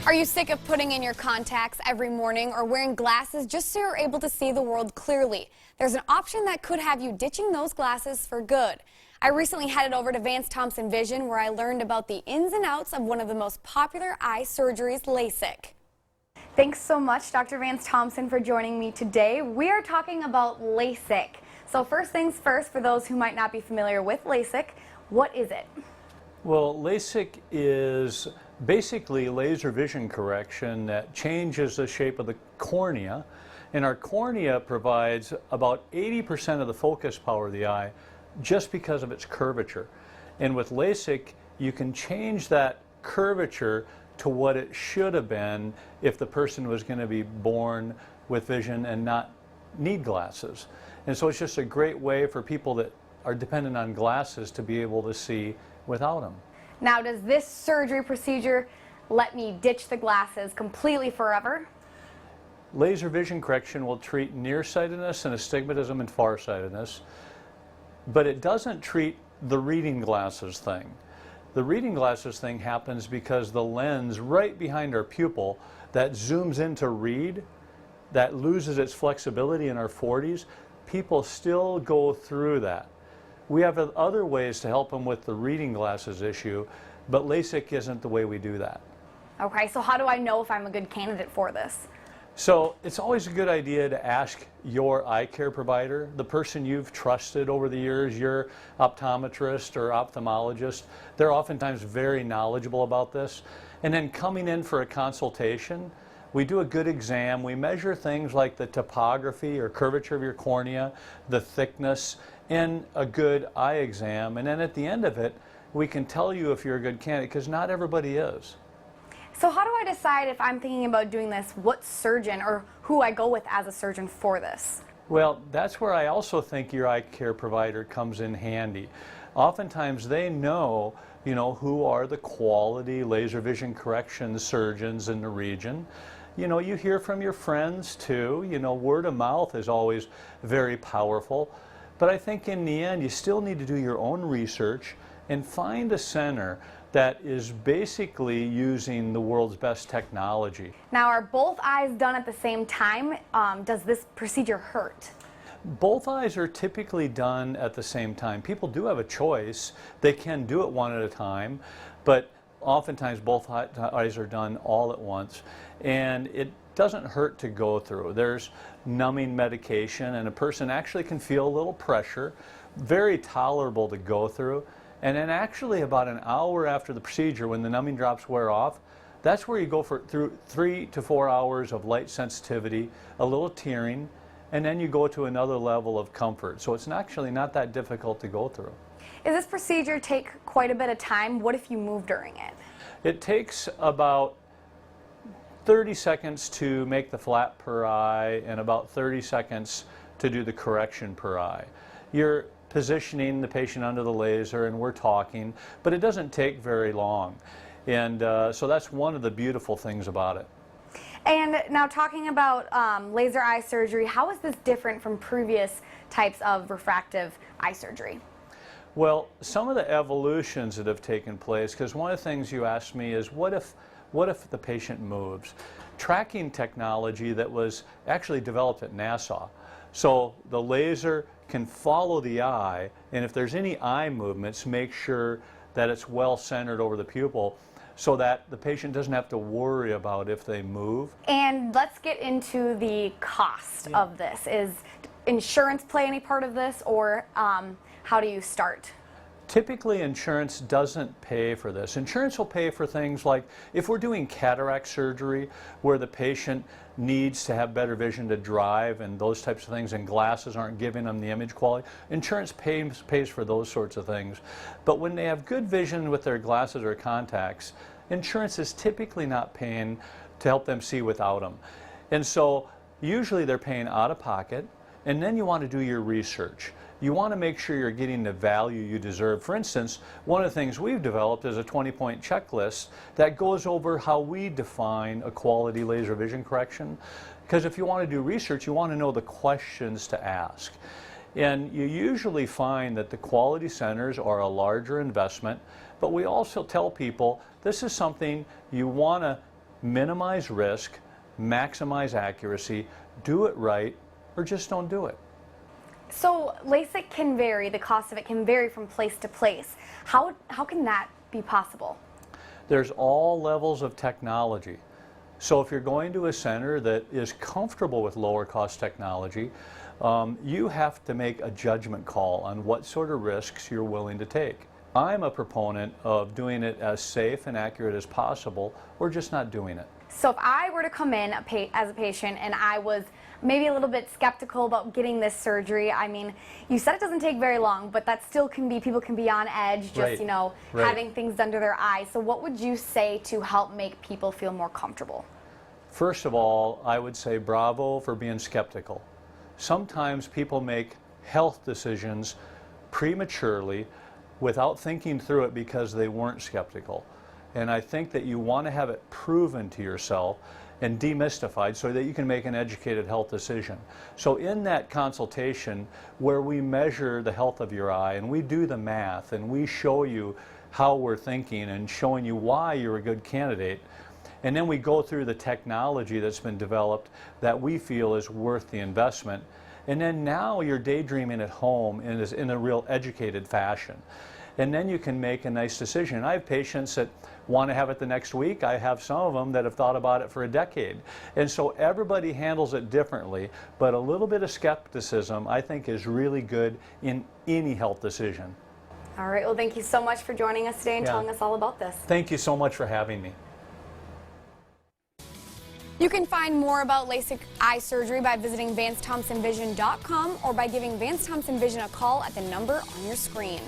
Are you sick of putting in your contacts every morning or wearing glasses just so you're able to see the world clearly? There's an option that could have you ditching those glasses for good. I recently headed over to Vance Thompson Vision where I learned about the ins and outs of one of the most popular eye surgeries, LASIK. Thanks so much, Dr. Vance Thompson, for joining me today. We are talking about LASIK. So first things first, for those who might not be familiar with LASIK, what is it? Well, LASIK is basically laser vision correction that changes the shape of the cornea, and our cornea provides about 80% of the focus power of the eye just because of its curvature. And with LASIK, you can change that curvature to what it should have been if the person was going to be born with vision and not need glasses. And so it's just a great way for people that are dependent on glasses to be able to see without them. Now, does this surgery procedure let me ditch the glasses completely forever? Laser vision correction will treat nearsightedness and astigmatism and farsightedness, but it doesn't treat the reading glasses thing. The reading glasses thing happens because the lens right behind our pupil that zooms in to read, that loses its flexibility in our 40s, people still go through that. We have other ways to help them with the reading glasses issue, but LASIK isn't the way we do that. Okay, so how do I know if I'm a good candidate for this? So it's always a good idea to ask your eye care provider, the person you've trusted over the years, your optometrist or ophthalmologist. They're oftentimes very knowledgeable about this. And then coming in for a consultation, we do a good exam. We measure things like the topography or curvature of your cornea, the thickness, and a good eye exam. And then at the end of it, we can tell you if you're a good candidate, because not everybody is. So how do I decide if I'm thinking about doing this, what surgeon or who I go with as a surgeon for this? Well, that's where I also think your eye care provider comes in handy. Oftentimes they know, who are the quality laser vision correction surgeons in the region. You hear from your friends too. Word of mouth is always very powerful. But I think in the end, you still need to do your own research and find a center that is basically using the world's best technology. Now, are both eyes done at the same time? Does this procedure hurt? Both eyes are typically done at the same time. People do have a choice. They can do it one at a time, but oftentimes both eyes are done all at once, and it doesn't hurt to go through. There's numbing medication, and a person actually can feel a little pressure, very tolerable to go through. And then actually about an hour after the procedure, when the numbing drops wear off, that's where you go through 3 to 4 hours of light sensitivity, a little tearing, and then you go to another level of comfort. So it's actually not that difficult to go through. Does this procedure take quite a bit of time? What if you move during it? It takes about 30 seconds to make the flap per eye and about 30 seconds to do the correction per eye. You're positioning the patient under the laser and we're talking, but it doesn't take very long. And so that's one of the beautiful things about it. And now talking about laser eye surgery, how is this different from previous types of refractive eye surgery? Well, some of the evolutions that have taken place, because one of the things you asked me is what if the patient moves? Tracking technology that was actually developed at NASA. So the laser can follow the eye, and if there's any eye movements, make sure that it's well centered over the pupil so that the patient doesn't have to worry about if they move. And let's get into the cost of this. Is insurance play any part of this, or how do you start? Typically, insurance doesn't pay for this. Insurance will pay for things like if we're doing cataract surgery where the patient needs to have better vision to drive and those types of things, and glasses aren't giving them the image quality. Insurance pays for those sorts of things. But when they have good vision with their glasses or contacts, insurance is typically not paying to help them see without them. And so usually they're paying out of pocket, and then you want to do your research. You want to make sure you're getting the value you deserve. For instance, one of the things we've developed is a 20-point checklist that goes over how we define a quality laser vision correction. Because if you want to do research, you want to know the questions to ask. And you usually find that the quality centers are a larger investment, but we also tell people this is something you want to minimize risk, maximize accuracy, do it right, or just don't do it. So LASIK can vary, the cost of it can vary from place to place. How can that be possible? There's all levels of technology. So if you're going to a center that is comfortable with lower cost technology, you have to make a judgment call on what sort of risks you're willing to take. I'm a proponent of doing it as safe and accurate as possible, or just not doing it. So if I were to come in as a patient and I was maybe a little bit skeptical about getting this surgery, I mean, you said it doesn't take very long, but that still can be, people can be on edge, just, Right. you know, Right. having things done to their eyes. So what would you say to help make people feel more comfortable? First of all, I would say bravo for being skeptical. Sometimes people make health decisions prematurely without thinking through it because they weren't skeptical. And I think that you want to have it proven to yourself and demystified so that you can make an educated health decision. So in that consultation where we measure the health of your eye and we do the math and we show you how we're thinking and showing you why you're a good candidate, and then we go through the technology that's been developed that we feel is worth the investment, and then now you're daydreaming at home in a real educated fashion. And then you can make a nice decision. I have patients that want to have it the next week. I have some of them that have thought about it for a decade. And so everybody handles it differently, but a little bit of skepticism I think is really good in any health decision. All right, well, thank you so much for joining us today and telling us all about this. Thank you so much for having me. You can find more about LASIK eye surgery by visiting VanceThompsonVision.com or by giving Vance Thompson Vision a call at the number on your screen.